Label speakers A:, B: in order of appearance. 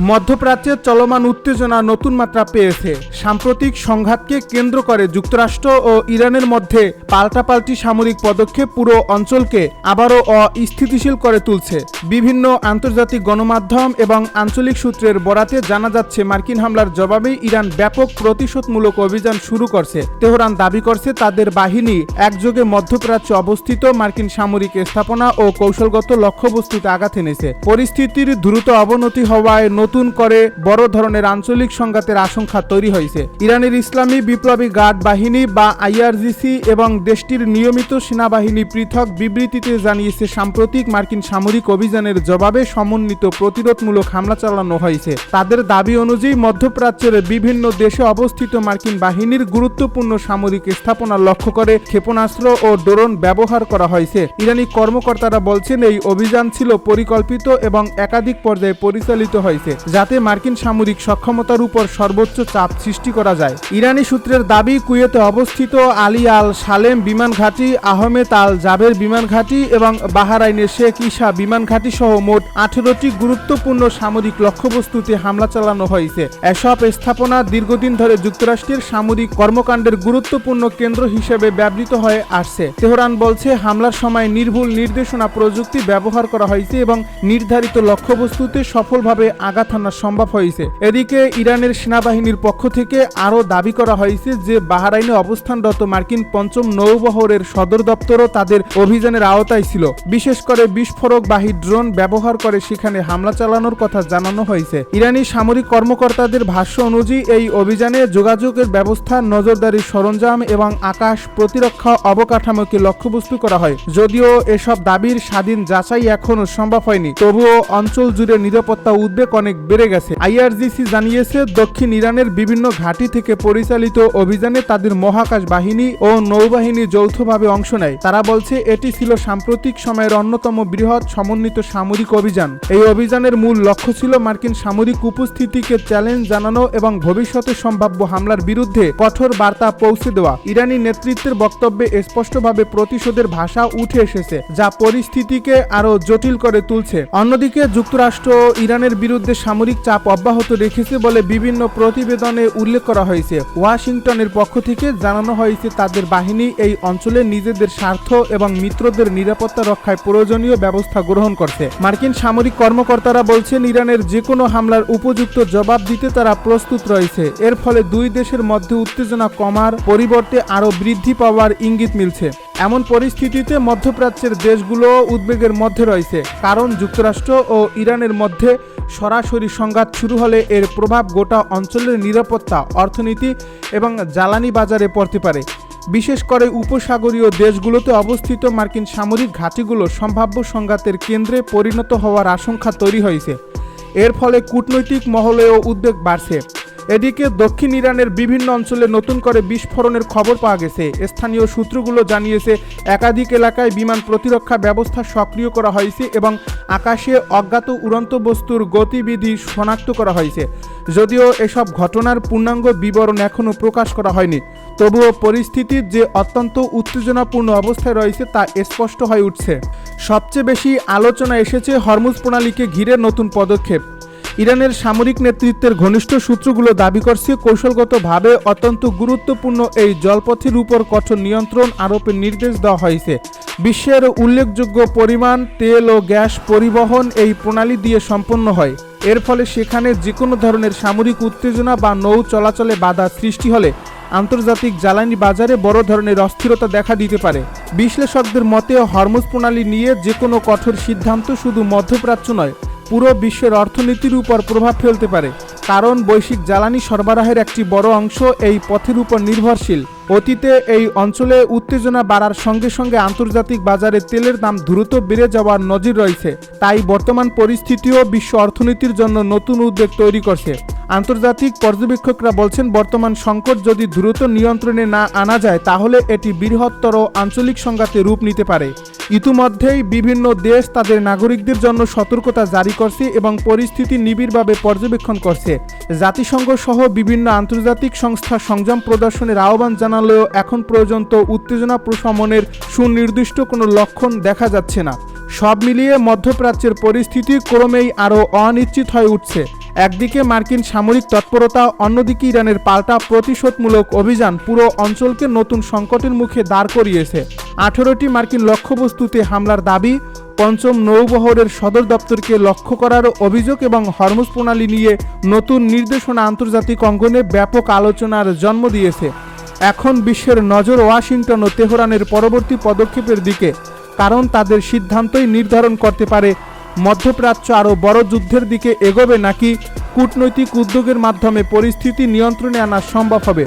A: মধ্যপ্রাচ্যের চলমান উত্তেজনা নতুন মাত্রা পেয়েছে। সাম্প্রতিক সংঘাতকে কেন্দ্র করে যুক্তরাষ্ট্র ও ইরানের মধ্যে পাল্টাপাল্টি সামরিক পদক্ষেপ পুরো অঞ্চলকে আবারও অস্থিতিশীল করে তুলছে। বিভিন্ন আন্তর্জাতিক গণমাধ্যম এবং আঞ্চলিক সূত্রের বরাতে জানা যাচ্ছে, মার্কিন হামলার জবাবে ইরান ব্যাপক প্রতিশোধমূলক অভিযান শুরু করছে। তেহরান দাবি করছে তাদের বাহিনী একযোগে মধ্যপ্রাচ্যে অবস্থিত মার্কিন সামরিক স্থাপনা ও কৌশলগত লক্ষ্যবস্তুতে আঘাত এনেছে। পরিস্থিতির দ্রুত অবনতি হওয়ায় নতুন করে বড় ধরনের আঞ্চলিক সংঘাতের আশঙ্কা তৈরি হয়েছে। ইরানের ইসলামী বিপ্লবী গার্ড বাহিনী বা আইআরজিসি এবং দেশটির নিয়মিত সেনাবাহিনী পৃথক বিবৃতিতে জানিয়েছে, সাম্প্রতিক মার্কিন সামরিক অভিযানের জবাবে সমন্বিত প্রতিরোধমূলক হামলা চালানো হয়েছে। তাদের দাবি অনুযায়ী মধ্যপ্রাচ্যের বিভিন্ন দেশে অবস্থিত মার্কিন বাহিনীর গুরুত্বপূর্ণ সামরিক স্থাপনা লক্ষ্য করে ক্ষেপণাস্ত্র ও ড্রোন ব্যবহার করা হয়েছে। ইরানি কর্মকর্তারা বলছেন, এই অভিযান ছিল পরিকল্পিত এবং একাধিক পর্যায়ে পরিচালিত হয়েছে, যাতে মার্কিন সামরিক সক্ষমতার উপর সর্বোচ্চ চাপ সৃষ্টি করা যায়। ইরানি সূত্রের দাবি, কুয়েতে অবস্থিত আলী আল সালেম বিমান ঘাঁটি, আহমেদ আল জাবের বিমান ঘাঁটি এবং বাহরাইনের শেখ ঈসা বিমান ঘাঁটি সহ মোট 18টি গুরুত্বপূর্ণ সামরিক লক্ষ্যবস্তুতে হামলা চালানো হয়েছে। এসব স্থাপনা দীর্ঘদিন ধরে যুক্তরাষ্ট্রের সামরিক কর্মকাণ্ডের গুরুত্বপূর্ণ কেন্দ্র হিসেবে ব্যবহৃত হয়ে আসছে। তেহরান বলছে, হামলার সময় নির্ভুল নির্দেশনা প্রযুক্তি ব্যবহার করা হয়েছে এবং নির্ধারিত লক্ষ্যবস্তুতে সফলভাবে আঘাত হানা সম্ভব হয়েছে। এদিকে ইরানের সেনাবাহিনীর পক্ষ থেকে আরও দাবি করা হয়েছে যে বাহরাইনে অবস্থানরত মার্কিন পঞ্চম নৌবহরের সদর দপ্তরও তাদের অভিযানের আওতায় ছিল। বিশেষ করে বিস্ফোরকবাহী ড্রোন ব্যবহার করে সেখানে হামলা চালানোর কথা জানানো হয়েছে। ইরানি সামরিক কর্মকর্তাদের ভাষ্য অনুযায়ী এই অভিযানে যোগাযোগের ব্যবস্থা, নজরদারি সরঞ্জাম এবং আকাশ প্রতিরক্ষা অবকাঠামোকে লক্ষ্যবস্তু করা হয়। যদিও এসব দাবির স্বাধীন যাচাই এখনও সম্ভব হয়নি, তবুও অঞ্চল জুড়ে নিরাপত্তা উদ্বেগ অনেক বেড়ে গেছে। আইআরজিসি জানিয়েছে, দক্ষিণ ইরানের বিভিন্ন ঘাঁটি থেকে পরিচালিত অভিযানে তাদের মহাকাশ বাহিনী ও নৌবাহিনী যৌথভাবে অংশ নেয়। তারা বলছে, এটি ছিল সাম্প্রতিক সময়ের অন্যতম বৃহৎ সমন্বিত সামরিক অভিযান। এই অভিযানের মূল লক্ষ্য ছিল মার্কিন সামরিক উপস্থিতিকে চ্যালেঞ্জ জানানো এবং ভবিষ্যতে সম্ভাব্য হামলার বিরুদ্ধে কঠোর বার্তা পৌঁছে দেওয়া। ইরানি নেতৃত্বের বক্তব্যে স্পষ্টভাবে প্রতিশোধের ভাষা উঠে এসেছে, যা পরিস্থিতিকে আরও জটিল করে তুলছে। অন্যদিকে যুক্তরাষ্ট্র ইরানের বিরুদ্ধে সামরিক চাপ অব্যাহত রেখেছে বলে বিভিন্ন প্রতিবেদনে উল্লেখ করা হয়েছে। ওয়াশিংটনের পক্ষ থেকে জানানো হয়েছে, তাদের বাহিনী এই অঞ্চলে নিজেদের স্বার্থ এবং মিত্রদের নিরাপত্তা রক্ষায় প্রয়োজনীয় ব্যবস্থা গ্রহণ করছে। মার্কিন সামরিক কর্মকর্তারা বলছেন, ইরানের যে কোনো হামলার উপযুক্ত জবাব দিতে তারা প্রস্তুত রয়েছে। এর ফলে দুই দেশের মধ্যে উত্তেজনা কমার পরিবর্তে আরও বৃদ্ধি পাওয়ার ইঙ্গিত মিলছে। এমন পরিস্থিতিতে মধ্যপ্রাচ্যের দেশগুলো উদ্বেগের মধ্যে রয়েছে, কারণ যুক্তরাষ্ট্র ও ইরানের মধ্যে সরাসরি সংঘাত শুরু হলে এর প্রভাব গোটা অঞ্চলের নিরাপত্তা, অর্থনীতি এবং জ্বালানি বাজারে পড়তে পারে। বিশেষ করে উপসাগরীয় দেশগুলোতে অবস্থিত মার্কিন সামরিক ঘাঁটিগুলো সম্ভাব্য সংঘাতের কেন্দ্রে পরিণত হওয়ার আশঙ্কা তৈরি হয়েছে। এর ফলে কূটনৈতিক মহলেও উদ্বেগ বাড়ছে। এদিকে দক্ষিণ ইরানের বিভিন্ন অঞ্চলে নতুন করে বিস্ফোরণের খবর পাওয়া গেছে। স্থানীয় সূত্রগুলো জানিয়েছে, একাধিক এলাকায় বিমান প্রতিরক্ষা ব্যবস্থা সক্রিয় করা হয়েছে এবং আকাশে অজ্ঞাত উড়ন্ত বস্তুর গতিবিধি শনাক্ত করা হয়েছে। যদিও এসব ঘটনার পূর্ণাঙ্গ বিবরণ এখনও প্রকাশ করা হয়নি, তবুও পরিস্থিতির যে অত্যন্ত উত্তেজনাপূর্ণ অবস্থায় রয়েছে তা স্পষ্ট হয়ে উঠছে। সবচেয়ে বেশি আলোচনা এসেছে হরমুজ প্রণালীকে ঘিরে নতুন পদক্ষেপ। ইরানের সামরিক নেতৃত্বের ঘনিষ্ঠ সূত্রগুলো দাবি করছে, কৌশলগতভাবে অত্যন্ত গুরুত্বপূর্ণ এই জলপথের উপর কঠোর নিয়ন্ত্রণ আরোপের নির্দেশ দেওয়া হয়েছে। বিশ্বের উল্লেখযোগ্য পরিমাণ তেল ও গ্যাস পরিবহন এই প্রণালী দিয়ে সম্পন্ন হয়। এর ফলে সেখানে যে কোনো ধরনের সামরিক উত্তেজনা বা নৌ চলাচলে বাধা সৃষ্টি হলে আন্তর্জাতিক জ্বালানি বাজারে বড় ধরনের অস্থিরতা দেখা দিতে পারে। বিশ্লেষকদের মতে, হরমুজ প্রণালী নিয়ে যে কোনো কঠোর সিদ্ধান্ত শুধু মধ্যপ্রাচ্য নয়, পুরো বিশ্বের অর্থনীতির উপর প্রভাব ফেলতে পারে, কারণ বৈশ্বিক জ্বালানি সরবরাহের একটি বড় অংশ এই পথের উপর নির্ভরশীল। অতীতে এই অঞ্চলে উত্তেজনা বাড়ার সঙ্গে সঙ্গে আন্তর্জাতিক বাজারে তেলের দাম দ্রুত বেড়ে যাওয়ার নজির রয়েছে। তাই বর্তমান পরিস্থিতিও বিশ্ব অর্থনীতির জন্য নতুন উদ্বেগ তৈরি করছে। আন্তর্জাতিক পর্যবেক্ষকরা বলছেন, বর্তমান সংকট যদি দ্রুত নিয়ন্ত্রণে না আনা যায়, তাহলে এটি বৃহত্তর আঞ্চলিক সংঘাতে রূপ নিতে পারে। ইতিমধ্যেই বিভিন্ন দেশ তাদের নাগরিকদের জন্য সতর্কতা জারি করছে এবং পরিস্থিতি নিবিড়ভাবে পর্যবেক্ষণ করছে। জাতিসংঘ সহ বিভিন্ন আন্তর্জাতিক সংস্থা সংযম প্রদর্শনের আহ্বান জানালেও এখন পর্যন্ত উত্তেজনা প্রশমনের সুনির্দিষ্ট কোনো লক্ষণ দেখা যাচ্ছে না। সব মিলিয়ে মধ্যপ্রাচ্যের পরিস্থিতি ক্রমেই আরও অনিশ্চিত হয়ে উঠছে। একদিকে মার্কিন সামরিক তৎপরতা, অন্যদিকে ইরানের পাল্টা প্রতিশোধমূলক অভিযান পুরো অঞ্চলকে নতুন সংকটের মুখে দাঁড় করিয়েছে। 18টি মার্কিন লক্ষ্যবস্তুতে হামলার দাবি, পঞ্চম নৌবহরের সদর দপ্তরকে লক্ষ্য করার অভিযোগ এবং হরমুজ প্রণালী নিয়ে নতুন নির্দেশনা আন্তর্জাতিক অঙ্গনে ব্যাপক আলোচনার জন্ম দিয়েছে। এখন বিশ্বের নজর ওয়াশিংটন ও তেহরানের পরবর্তী পদক্ষেপের দিকে, কারণ তাদের সিদ্ধান্তই নির্ধারণ করতে পারে মধ্যপ্রাচ্য আরও বড় যুদ্ধের দিকে এগোবে নাকি কূটনৈতিক উদ্যোগের মাধ্যমে পরিস্থিতি নিয়ন্ত্রণে আনা সম্ভব হবে।